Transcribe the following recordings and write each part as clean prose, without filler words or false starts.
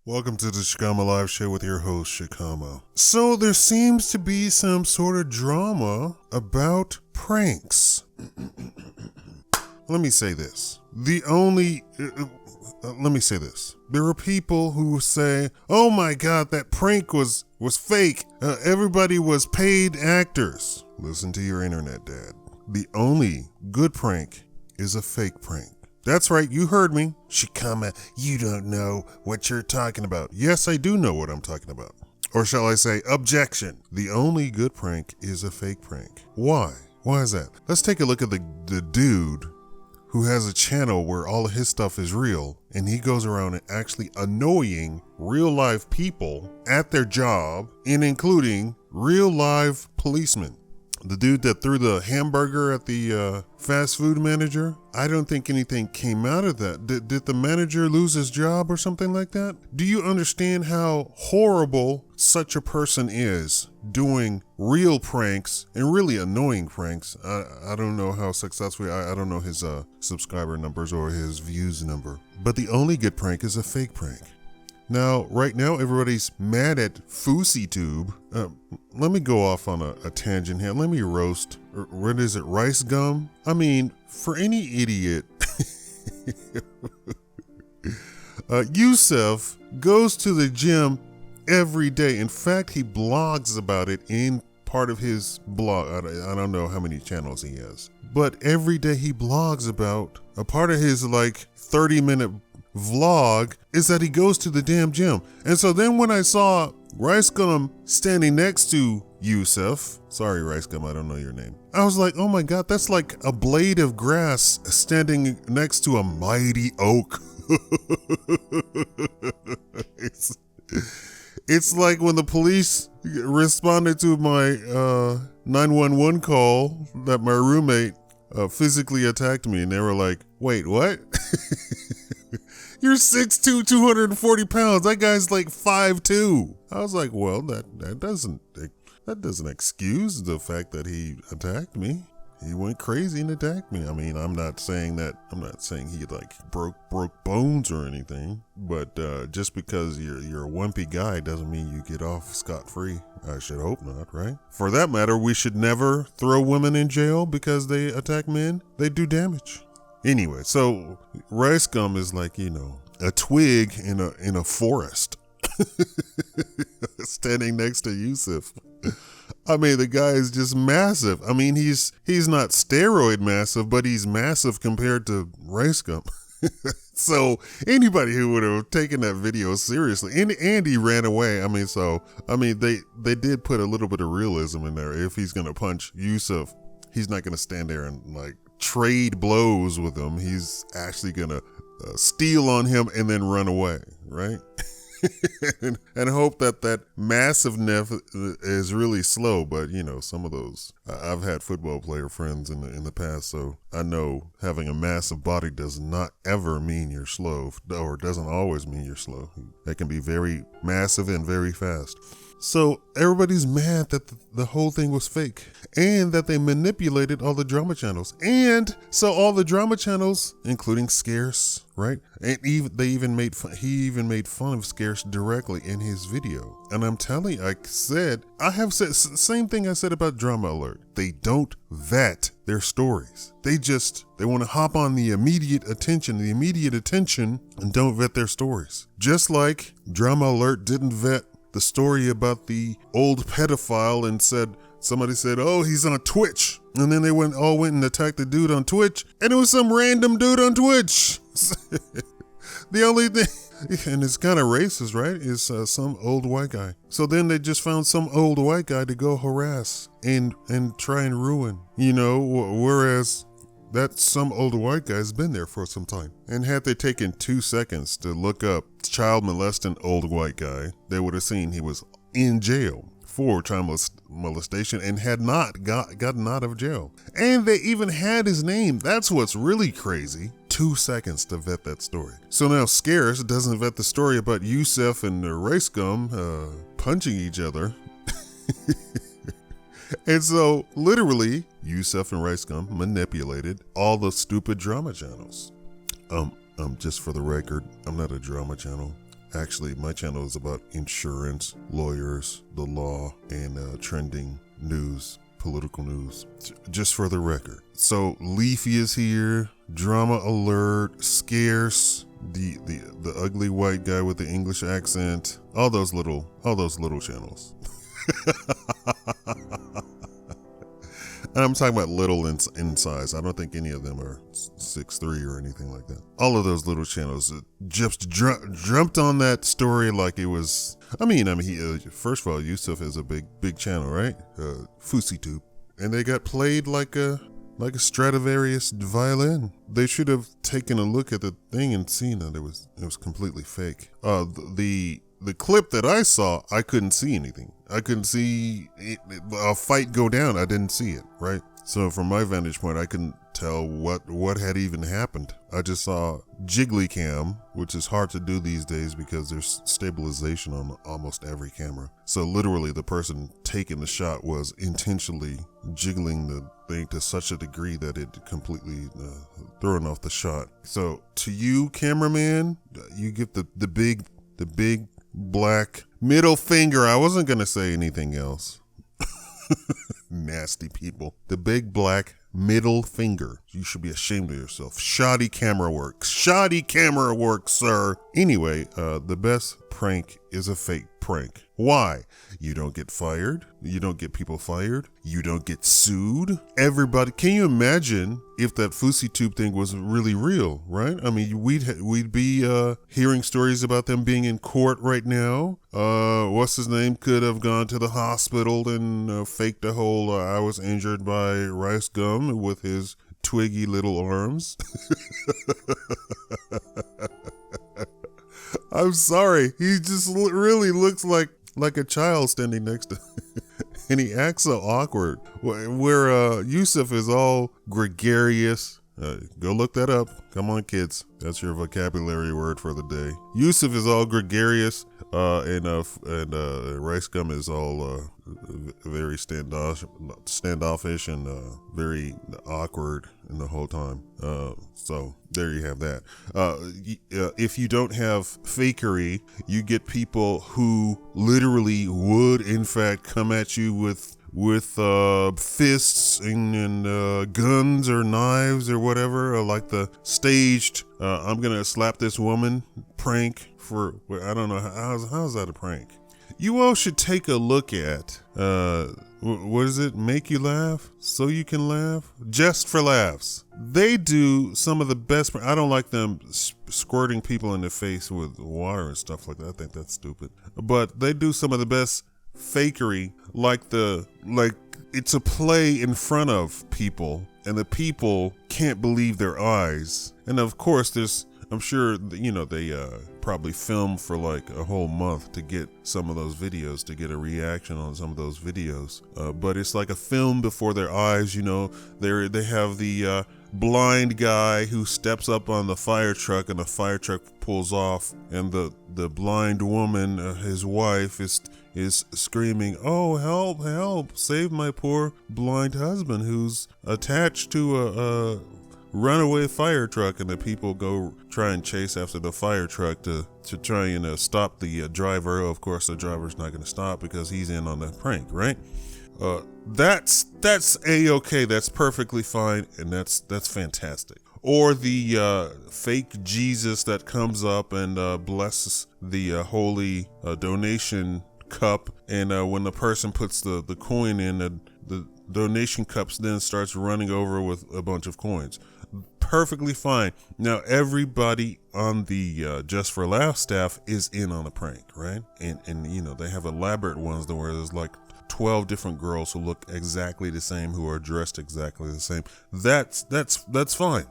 Welcome to the Shakaama Live Show with your host, Shakaama. So there seems to be some sort of drama about pranks. Let me say this. Let me say this. There are people who say, oh my God, that prank was fake. Everybody was paid actors. Listen to your internet, Dad. The only good prank is a fake prank. That's right, you heard me. Shakaama, you don't know what you're talking about. Yes, I do know what I'm talking about. Or shall I say, objection. The only good prank is a fake prank. Why? Why is that? Let's take a look at the dude who has a channel where all of his stuff is real, and he goes around and actually annoying real life people at their job, and including real live policemen. The dude that threw the hamburger at the fast food manager, I don't think anything came out of that. Did the manager lose his job or something like that? Do you understand how horrible such a person is doing real pranks and really annoying pranks? I don't know how successful, I don't know his subscriber numbers or his views number. But the only good prank is a fake prank. Now, right now, everybody's mad at Fouseytube. Let me go off on a tangent here. Let me roast, what is it, Ricegum? I mean, for any idiot, Yusuf goes to the gym every day. In fact, he blogs about it in part of his blog. I don't know how many channels he has. But every day he blogs about a part of his 30-minute vlog is that he goes to the damn gym. And so then when I saw Ricegum standing next to Yusuf, sorry Ricegum, I don't know your name, I was like, oh my God, that's like a blade of grass standing next to a mighty oak. It's like when the police responded to my 911 call that my roommate physically attacked me, and they were like, wait, what? You're 6'2", 240 pounds. That guy's like 5'2". I was like, well, that doesn't excuse the fact that he attacked me. He went crazy and attacked me. I mean, I'm not saying he broke bones or anything, but just because you're a wimpy guy doesn't mean you get off scot-free. I should hope not, right? For that matter, we should never throw women in jail because they attack men. They do damage. Anyway, so Ricegum is like, a twig in a forest standing next to Yusuf. I mean, the guy is just massive. I mean, he's not steroid massive, but he's massive compared to Ricegum. So anybody who would have taken that video seriously, and he ran away. They did put a little bit of realism in there. If he's going to punch Yusuf, he's not going to stand there and trade blows with him. He's actually gonna steal on him and then run away, right? and hope that massiveness is really slow. But some of those, I've had football player friends in the past, so I know having a massive body does not ever mean you're slow, or doesn't always mean you're slow. They can be very massive and very fast. So everybody's mad that the whole thing was fake, and that they manipulated all the drama channels. And so all the drama channels, including Scarce, right? And he even made fun of Scarce directly in his video. And I'm telling you, I have said same thing I said about Drama Alert. They don't vet their stories. They want to hop on the immediate attention, and don't vet their stories. Just like Drama Alert didn't vet the story about the old pedophile and somebody said, oh, he's on Twitch. And then they went and attacked the dude on Twitch, and it was some random dude on Twitch. The only thing, and it's kind of racist, right, is some old white guy. So then they just found some old white guy to go harass and try and ruin, whereas that some old white guy's been there for some time. And had they taken 2 seconds to look up child molesting old white guy, they would have seen he was in jail for child molestation and had not gotten out of jail. And they even had his name. That's what's really crazy. 2 seconds to vet that story. So now Scarce doesn't vet the story about Yusuf and Ricegum punching each other. And so literally Yusuf and Ricegum manipulated all the stupid drama channels. Just for the record, I'm not a drama channel. Actually, my channel is about insurance, lawyers, the law, and trending news, political news, just for the record. So Leafy is here, drama alert, scarce, the ugly white guy with the English accent, all those little channels. And I'm talking about little in size. I don't think any of them are 6'3" or anything like that. All of those little channels just jumped on that story like it was. I mean, first of all, Yusuf is a big channel, right? Fouseytube, and they got played like a Stradivarius violin. They should have taken a look at the thing and seen that it was completely fake. The clip that I saw, I couldn't see anything. I couldn't see a fight go down. I didn't see it, right? So from my vantage point, I couldn't tell what had even happened. I just saw jiggly cam, which is hard to do these days because there's stabilization on almost every camera. So literally the person taking the shot was intentionally jiggling the thing to such a degree that it completely thrown off the shot. So to you, cameraman, you get the big black middle finger. I wasn't going to say anything else. Nasty people. The big black middle finger. You should be ashamed of yourself. Shoddy camera work. Shoddy camera work, sir. Anyway, the best prank is a fake prank. Why? You don't get fired. You don't get people fired. You don't get sued. Everybody, can you imagine if that Fouseytube thing was really real, right? I mean, we'd be hearing stories about them being in court right now. What's his name could have gone to the hospital and faked a whole I was injured by Ricegum with his twiggy little arms. I'm sorry. He just really looks like a child standing next to and he acts so awkward. Where Yusuf is all gregarious. Go look that up. Come on, kids. That's your vocabulary word for the day. Yusuf is all gregarious, and Ricegum is all very standoffish and very awkward in the whole time. So there you have that. If you don't have fakery, you get people who literally would, in fact, come at you with fists and guns or knives or whatever, like the staged I'm gonna slap this woman prank for, I don't know, how's that a prank? You all should take a look at what is it? Make you laugh so you can laugh? Just for laughs. They do some of the best. I don't like them squirting people in the face with water and stuff like that. I think that's stupid. But they do some of the best fakery, like it's a play in front of people and the people can't believe their eyes. And of course I'm sure they probably filmed for like a whole month to get some of those videos, to get a reaction on some of those videos, but it's like a film before their eyes. They have the blind guy who steps up on the fire truck and the fire truck pulls off, and the blind woman, his wife, is screaming, "Oh, help, save my poor blind husband who's attached to a runaway fire truck," and the people go try and chase after the fire truck to try and stop the driver. Of course, the driver's not going to stop because he's in on the prank, right? That's a-okay. That's perfectly fine, and that's fantastic. Or the fake Jesus that comes up and blesses the holy donation cup, and when the person puts the coin in, the donation cups then starts running over with a bunch of coins. Perfectly fine. Now everybody on the Just for Laugh staff is in on a prank, right? And they have elaborate ones where there's like 12 different girls who look exactly the same, who are dressed exactly the same. That's fine.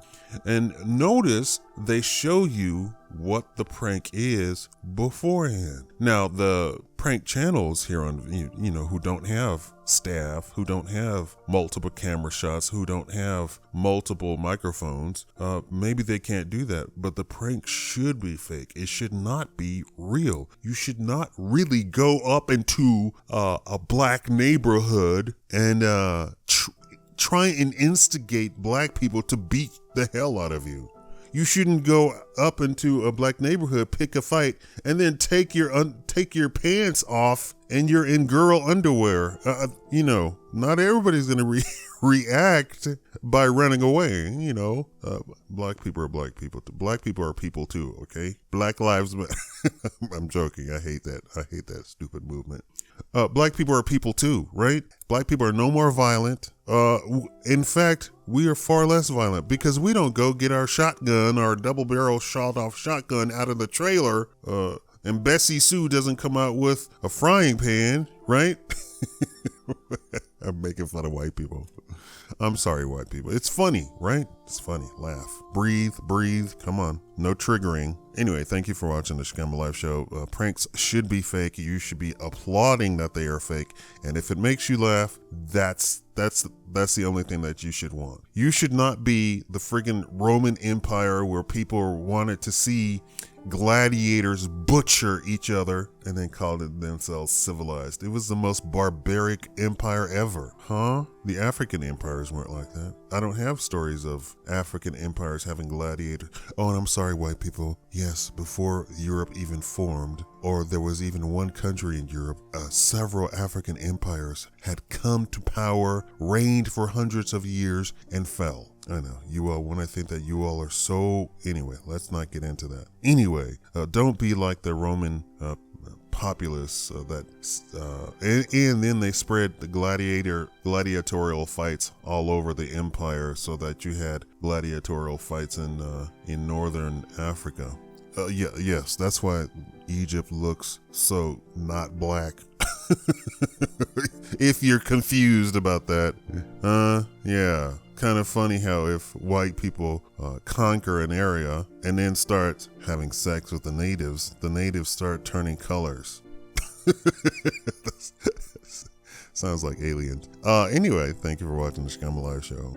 And notice they show you what the prank is beforehand. Now the prank channels here on who don't have staff, who don't have multiple camera shots, who don't have multiple microphones, maybe they can't do that, but the prank should be fake. It should not be real. You should not really go up into a black neighborhood and try and instigate black people to beat the hell out of you. You shouldn't go up into a black neighborhood, pick a fight, and then take your pants off and you're in girl underwear. Not everybody's gonna react by running away. Black people are black people. Black people are people too. Okay, Black Lives Matter. I'm joking. I hate that. I hate that stupid movement. Black people are people too, right? Black people are no more violent. In fact, we are far less violent because we don't go get our shotgun, our double barrel shot off shotgun out of the trailer. And Bessie Sue doesn't come out with a frying pan, right? I'm making fun of white people. I'm sorry, white people. It's funny, right? It's funny. Laugh. Breathe. Come on. No triggering. Anyway, thank you for watching the Shakaama Live Show. Pranks should be fake. You should be applauding that they are fake. And if it makes you laugh, that's the only thing that you should want. You should not be the friggin' Roman Empire where people wanted to see gladiators butcher each other and then called it themselves civilized. It was the most barbaric empire ever. Huh? The African empires weren't like that. I don't have stories of African empires having gladiators. Oh, and I'm sorry, white people. Yes, before Europe even formed, or there was even one country in Europe, several African empires had come to power, reigned for hundreds of years, and fell. I know, you all, when I think that you all are so... Anyway, let's not get into that. Anyway, don't be like the Roman populace and then they spread the gladiatorial fights all over the empire so that you had gladiatorial fights in northern Africa. Yes, that's why Egypt looks so not black. If you're confused about that, yeah. Kind of funny how if white people conquer an area and then start having sex with the natives start turning colors. Sounds like aliens. Anyway, thank you for watching the Shakaama Live Show.